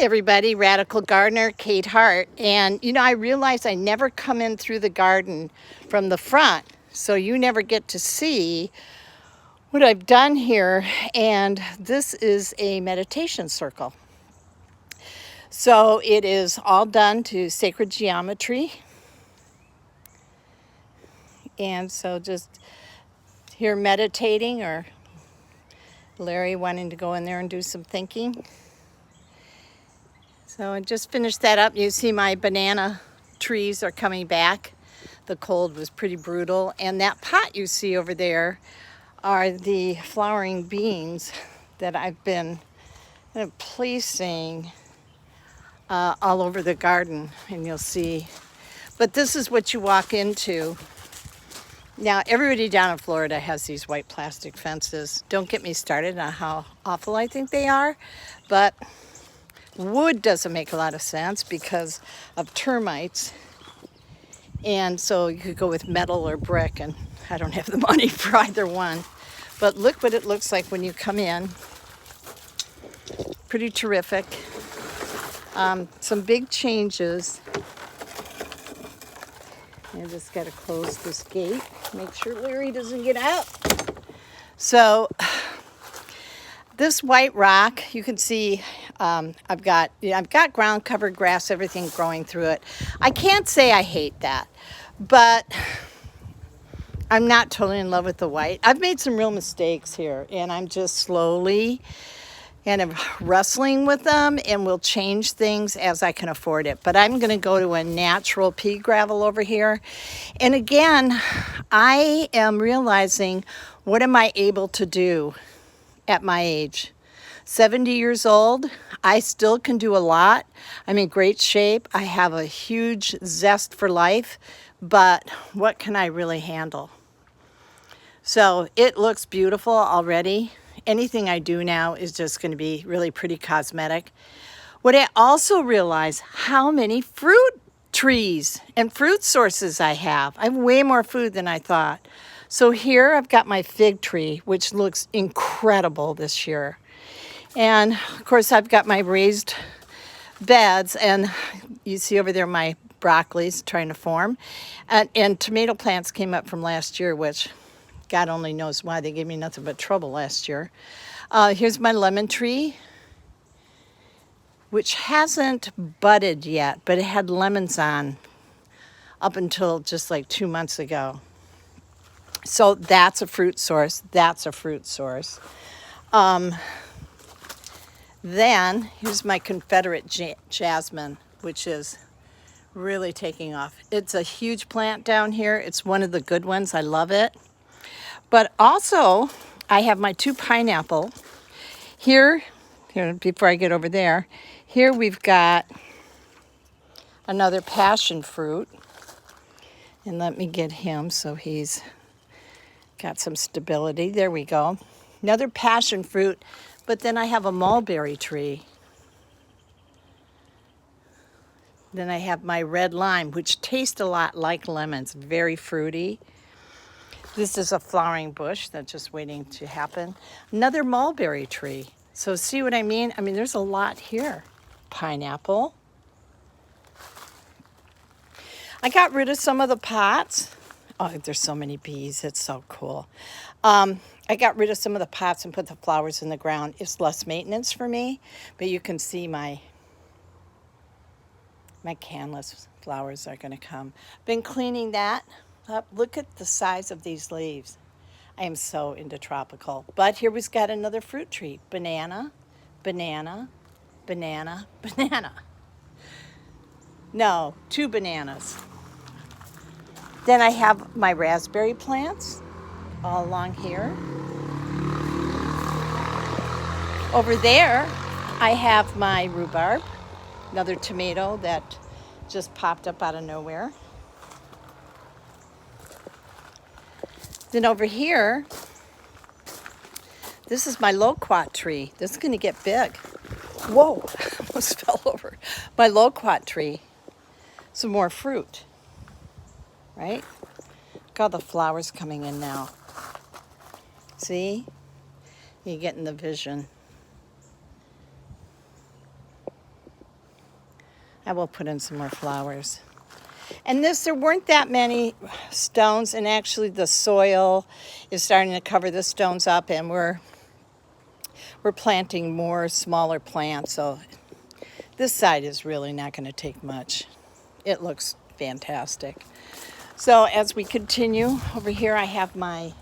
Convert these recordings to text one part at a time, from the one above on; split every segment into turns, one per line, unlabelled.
everybody, Radical Gardener, Kate Hart. And I realized I never come in through the garden from the front, so you never get to see what I've done here. And this is a meditation circle. So it is all done to sacred geometry. And so just here meditating, or Larry wanting to go in there and do some thinking. So I just finished that up. You see my banana trees are coming back. The cold was pretty brutal. And that pot you see over there are the flowering beans that I've been placing all over the garden. And you'll see. But this is what you walk into. Now, everybody down in Florida has these white plastic fences. Don't get me started on how awful I think they are. But wood doesn't make a lot of sense because of termites. And so you could go with metal or brick, and I don't have the money for either one. But look what it looks like when you come in. Pretty terrific. Some big changes. I just got to close this gate. Make sure Larry doesn't get out. So this white rock, you can see I've got ground cover grass, everything growing through it. I can't say I hate that, but I'm not totally in love with the white. I've made some real mistakes here, and I'm just slowly kind of wrestling with them, and we'll change things as I can afford it. But I'm going to go to a natural pea gravel over here. And again, I am realizing, what am I able to do at my age? 70 years old, I still can do a lot. I'm in great shape. I have a huge zest for life, but what can I really handle? So it looks beautiful already. Anything I do now is just going to be really pretty cosmetic. What I also realize, how many fruit trees and fruit sources I have. I have way more food than I thought. So here I've got my fig tree, which looks incredible this year. And of course I've got my raised beds, and you see over there my broccoli's trying to form. And tomato plants came up from last year, which God only knows why. They gave me nothing but trouble last year. Here's my lemon tree, which hasn't budded yet, but it had lemons on up until just like 2 months ago. So that's a fruit source. That's a fruit source. Then here's my Confederate jasmine, which is really taking off. It's a huge plant down here. It's one of the good ones. I love it. But also, I have my 2 pineapple. Here, before I get over there, here we've got another passion fruit. And let me get him so he's got some stability. There we go. Another passion fruit. But then I have a mulberry tree. Then I have my red lime, which tastes a lot like lemons, very fruity. This is a flowering bush that's just waiting to happen. Another mulberry tree. So see what I mean? I mean, there's a lot here. Pineapple. I got rid of some of the pots. Oh, there's so many bees. It's so cool. I got rid of some of the pots and put the flowers in the ground. It's less maintenance for me, but you can see my canless flowers are going to come. Been cleaning that up. Look at the size of these leaves. I am so into tropical. But here we've got another fruit tree. Banana, banana, banana, banana. No, 2 bananas. Then I have my raspberry plants all along here. Over there, I have my rhubarb, another tomato that just popped up out of nowhere. Then over here, this is my loquat tree. This is going to get big. Whoa, almost fell over. My loquat tree. Some more fruit, right? Look at all the flowers coming in now. See? You're getting the vision. I will put in some more flowers. And there weren't that many stones, and actually the soil is starting to cover the stones up, and we're planting more smaller plants, so this side is really not going to take much. It looks fantastic. So as we continue, over here I have my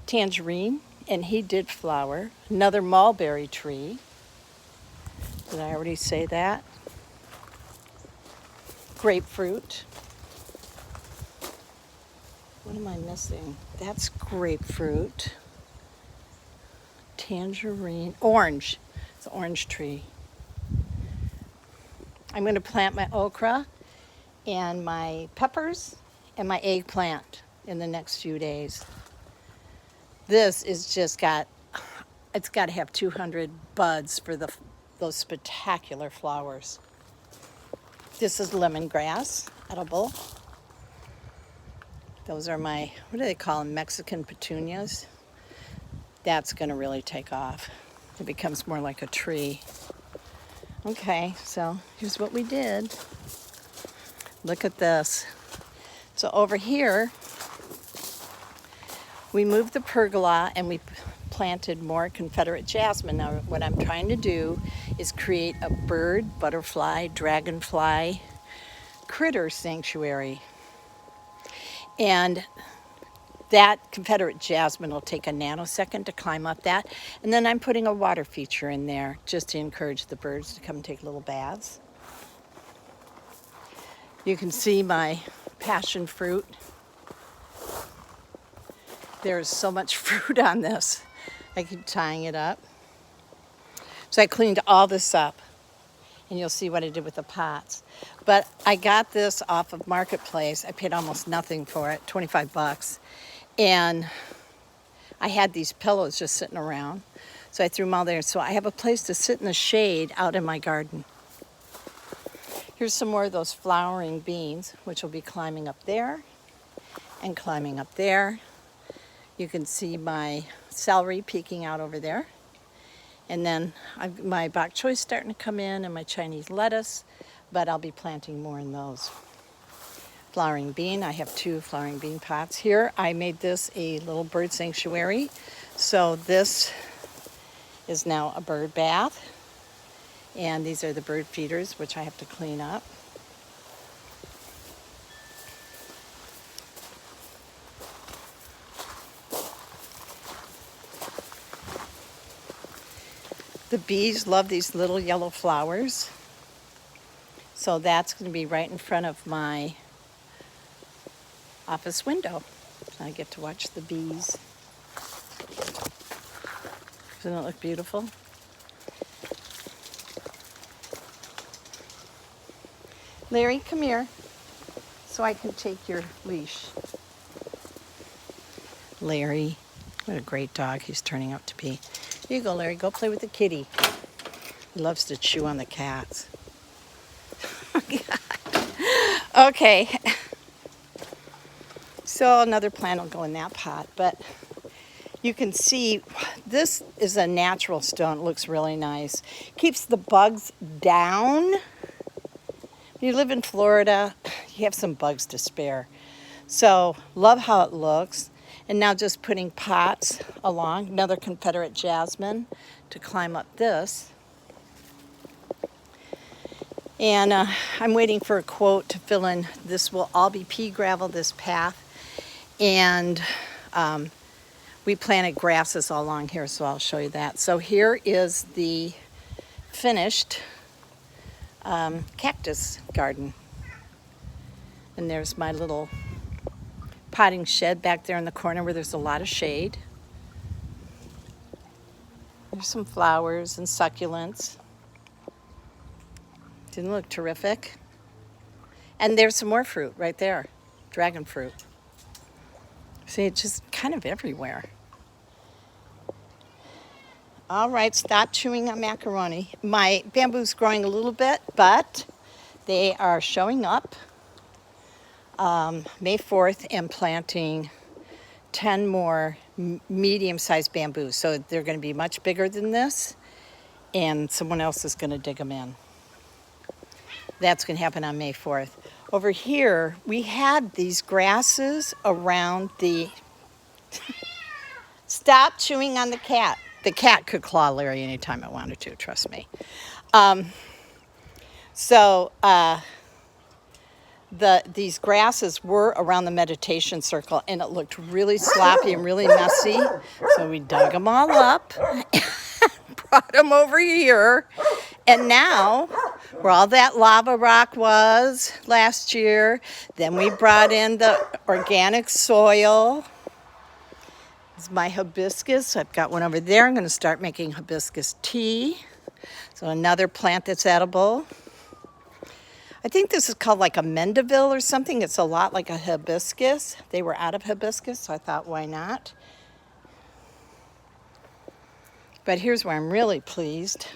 tangerine, and he did flower. Another mulberry tree. Did I already say that? Grapefruit. What am I missing? That's grapefruit. Tangerine. Orange. It's an orange tree. I'm going to plant my okra and my peppers and my eggplant in the next few days. This is just it's got to have 200 buds for those spectacular flowers. This is lemongrass, edible. Those are my, what do they call them, Mexican petunias. That's going to really take off. It becomes more like a tree. Okay, so here's what we did. Look at this. So over here, we moved the pergola and we planted more Confederate jasmine. Now what I'm trying to do is create a bird, butterfly, dragonfly, critter sanctuary. And that Confederate jasmine will take a nanosecond to climb up that. And then I'm putting a water feature in there just to encourage the birds to come and take little baths. You can see my passion fruit. There's so much fruit on this. I keep tying it up. So I cleaned all this up, and you'll see what I did with the pots. But I got this off of Marketplace. I paid almost nothing for it, 25 bucks. And I had these pillows just sitting around. So I threw them all there. So I have a place to sit in the shade out in my garden. Here's some more of those flowering beans, which will be climbing up there and climbing up there. You can see my celery peeking out over there. And then my bok choy is starting to come in, and my Chinese lettuce, but I'll be planting more in those. Flowering bean, I have 2 flowering bean pots. Here I made this a little bird sanctuary. So this is now a bird bath. And these are the bird feeders, which I have to clean up. The bees love these little yellow flowers. So that's going to be right in front of my office window. I get to watch the bees. Doesn't it look beautiful? Larry, come here so I can take your leash. Larry, what a great dog he's turning out to be. Here you go, Larry. Go play with the kitty. He loves to chew on the cats. Okay. So another plant will go in that pot, but you can see this is a natural stone. It looks really nice. Keeps the bugs down. When you live in Florida, you have some bugs to spare. So love how it looks. And now just putting pots along, another Confederate jasmine to climb up this. And I'm waiting for a quote to fill in. This will all be pea gravel, this path. And we planted grasses all along here, so I'll show you that. So here is the finished cactus garden. And there's my little potting shed back there in the corner where there's a lot of shade. There's some flowers and succulents. Didn't look terrific? And there's some more fruit right there, dragon fruit. See, it's just kind of everywhere. All right, stop chewing on macaroni. My bamboo's growing a little bit, but they are showing up May 4th and planting 10 more medium-sized bamboos. So they're going to be much bigger than this, and someone else is going to dig them in. That's going to happen on May 4th. Over here, we had these grasses around the... Stop chewing on the cat. The cat could claw Larry anytime it wanted to, trust me. These grasses were around the meditation circle, and it looked really sloppy and really messy. So we dug them all up, brought them over here, and now where all that lava rock was last year, then we brought in the organic soil. This is my hibiscus. I've got one over there. I'm going to start making hibiscus tea. So another plant that's edible. I think this is called like a Mendeville or something. It's a lot like a hibiscus. They were out of hibiscus, so I thought, why not? But here's where I'm really pleased.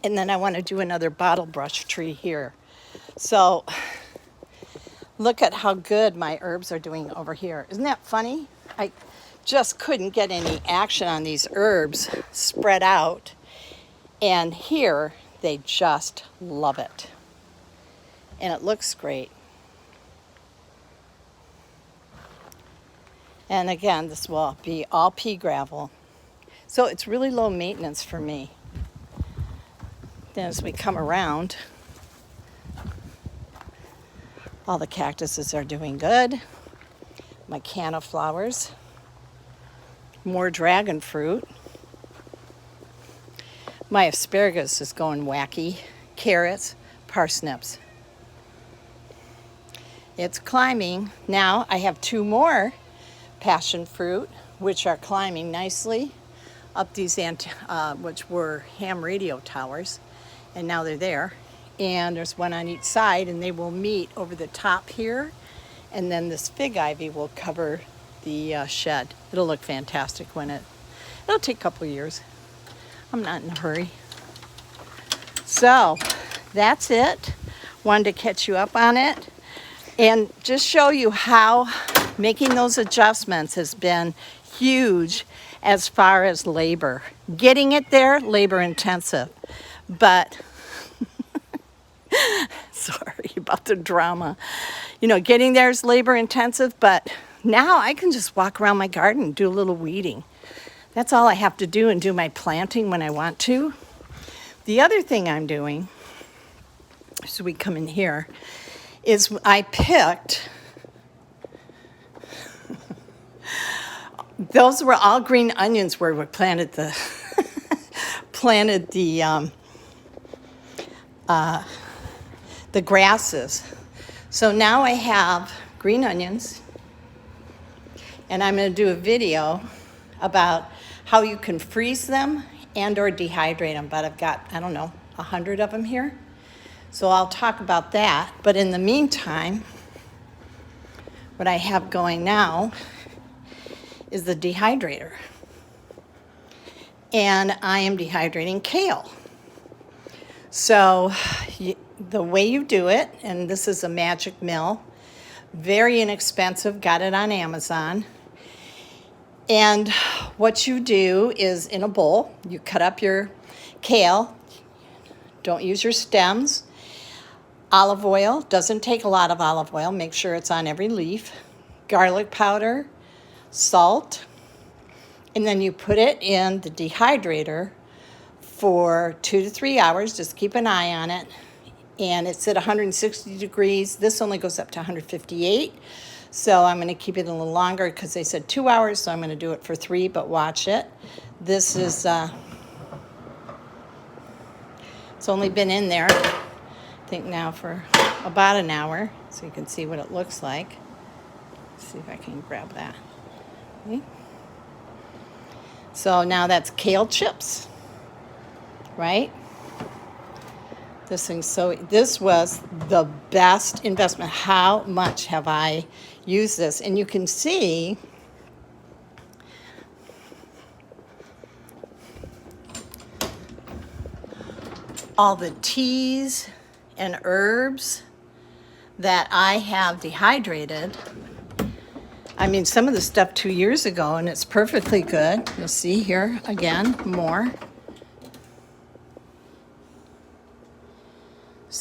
And then I want to do another bottle brush tree here. So look at how good my herbs are doing over here. Isn't that funny? I just couldn't get any action on these herbs spread out. And here, they just love it. And it looks great. And again, this will be all pea gravel. So it's really low maintenance for me. Then as we come around, all the cactuses are doing good. My canna flowers. More dragon fruit. My asparagus is going wacky. Carrots, parsnips. It's climbing. Now I have 2 more passion fruit, which are climbing nicely up these, which were ham radio towers. And now they're there. And there's one on each side, and they will meet over the top here. And then this fig ivy will cover the shed. It'll look fantastic when it'll take a couple years. I'm not in a hurry. So that's it. Wanted to catch you up on it and just show you how making those adjustments has been huge as far as labor. Getting it there, labor intensive. But sorry about the drama. You know, getting there is labor intensive, but now I can just walk around my garden and do a little weeding. That's all I have to do, and do my planting when I want to. The other thing I'm doing, so we come in here, is I picked, those were all green onions where we planted the, the grasses. So now I have green onions, and I'm going to do a video about how you can freeze them and or dehydrate them. But I've got, I don't know, 100 of them here. So I'll talk about that. But in the meantime, what I have going now is the dehydrator. And I am dehydrating kale. So the way you do it, and this is a magic mill, very inexpensive, got it on Amazon. And what you do is in a bowl, you cut up your kale. Don't use your stems. Olive oil, doesn't take a lot of olive oil. Make sure it's on every leaf. Garlic powder, salt. And then you put it in the dehydrator for 2 to 3 hours. Just keep an eye on it. And it's at 160 degrees. This only goes up to 158. So I'm going to keep it a little longer because they said 2 hours, so I'm going to do it for 3, but watch it. This is, it's only been in there, I think now for about an hour, so you can see what it looks like. Let's see if I can grab that. Okay. So now that's kale chips, right? This was the best investment. How much have I used this? And you can see all the teas and herbs that I have dehydrated. I mean, some of the stuff 2 years ago, and it's perfectly good. You'll see here again more.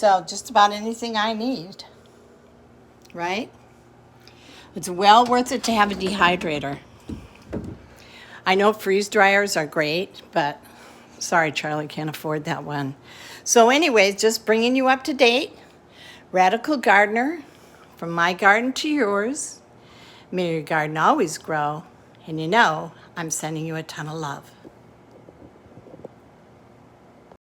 So just about anything I need, right? It's well worth it to have a dehydrator. I know freeze dryers are great, but sorry, Charlie, can't afford that one. So anyways, just bringing you up to date. Radical Gardener, from my garden to yours. May your garden always grow. And you know, I'm sending you a ton of love.